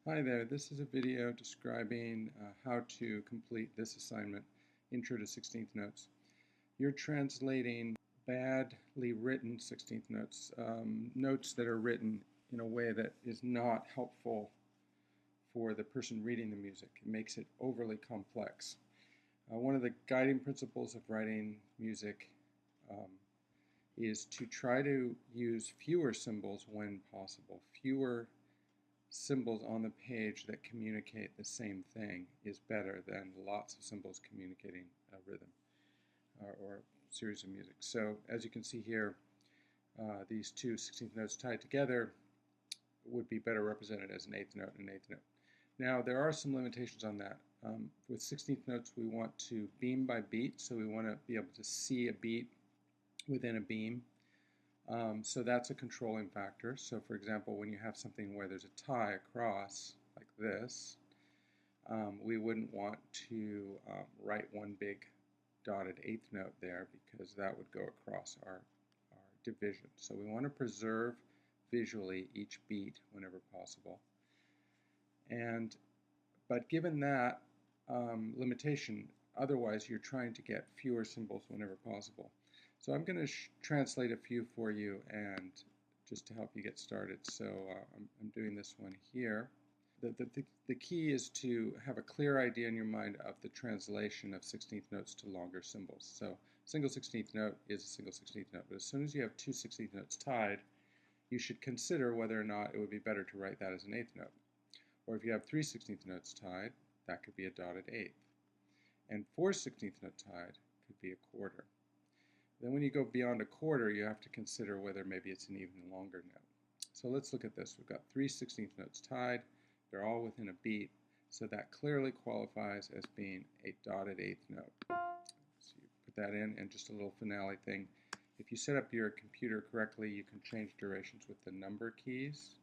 Hi there, this is a video describing how to complete this assignment, Intro to 16th Notes. You're translating badly written 16th notes, notes that are written in a way that is not helpful for the person reading the music. It makes it overly complex. One of the guiding principles of writing music um, is to try to use fewer symbols when possible, fewer symbols on the page that communicate the same thing is better than lots of symbols communicating a rhythm or series of music. So as you can see here, these two 16th notes tied together would be better represented as an eighth note and an eighth note. Now there are some limitations on that. With 16th notes we want to beam by beat, so we want to be able to see a beat within a beam. So that's a controlling factor. So for example, when you have something where there's a tie across, like this, we wouldn't want to write one big dotted eighth note there because that would go across our division. So we want to preserve visually each beat whenever possible. But given that limitation, otherwise you're trying to get fewer symbols whenever possible. So I'm going to translate a few for you and just to help you get started. So I'm doing this one here. The key is to have a clear idea in your mind of the translation of 16th notes to longer symbols. So single 16th note is a single 16th note, but as soon as you have two 16th notes tied, you should consider whether or not it would be better to write that as an eighth note. Or if you have three 16th notes tied, that could be a dotted eighth. And four 16th note tied could be a quarter. Then when you go beyond a quarter, you have to consider whether maybe it's an even longer note. So let's look at this. We've got three 16th notes tied. They're all within a beat, so that clearly qualifies as being a dotted eighth note. So you put that in, and just a little finale thing. If you set up your computer correctly, you can change durations with the number keys,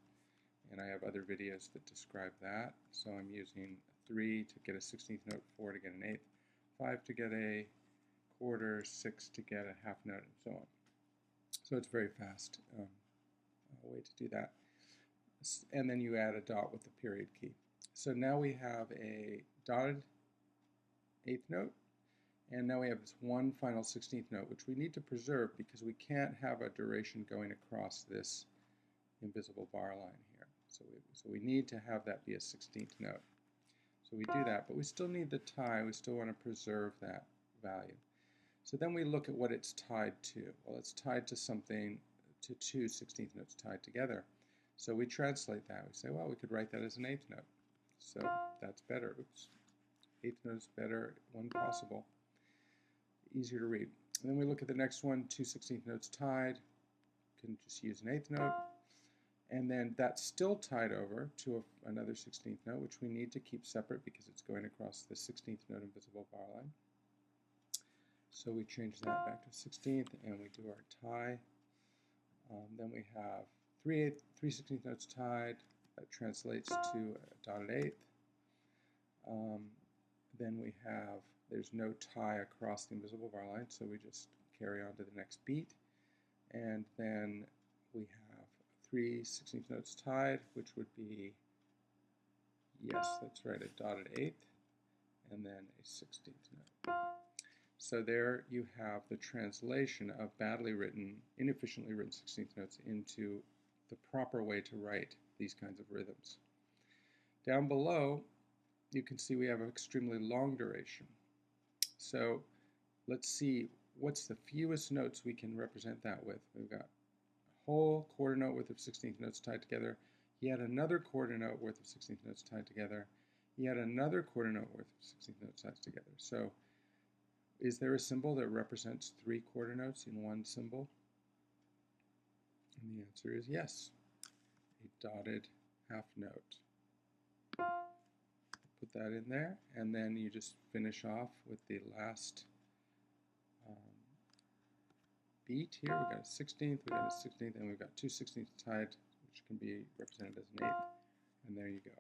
and I have other videos that describe that. So I'm using 3 to get a 16th note, 4 to get an eighth, 5 to get a quarter, 6 to get a half note, and so on. So it's very fast way to do that. And then you add a dot with the period key. So now we have a dotted eighth note, and now we have this one final 16th note, which we need to preserve because we can't have a duration going across this invisible bar line here. So we need to have that be a 16th note. So we do that, but we still need the tie. We still want to preserve that value. So then we look at what it's tied to. Well, it's tied to something, to two 16th notes tied together. So we translate that. We say, well, we could write that as an eighth note. So that's better. Oops. Eighth note is better when possible. Easier to read. And then we look at the next one, two 16th notes tied. You can just use an eighth note. And then that's still tied over to another 16th note, which we need to keep separate because it's going across the 16th note invisible bar line. So we change that back to 16th, and we do our tie. Then we have three 16th notes tied. That translates to a dotted eighth. Then we have, there's no tie across the invisible bar line, so we just carry on to the next beat. And then we have three 16th notes tied, which would be, yes, that's right, a dotted eighth, and then a 16th note. So there you have the translation of badly written, inefficiently written 16th notes into the proper way to write these kinds of rhythms. Down below, you can see we have an extremely long duration. So let's see what's the fewest notes we can represent that with. We've got a whole quarter note worth of 16th notes tied together, yet another quarter note worth of 16th notes tied together, yet another quarter note worth of 16th notes tied together. So is there a symbol that represents three quarter notes in one symbol? And the answer is yes, a dotted half note. Put that in there, and then you just finish off with the last beat here. We've got a 16th, we've got a 16th, and we've got two 16ths tied, which can be represented as an eighth. And there you go.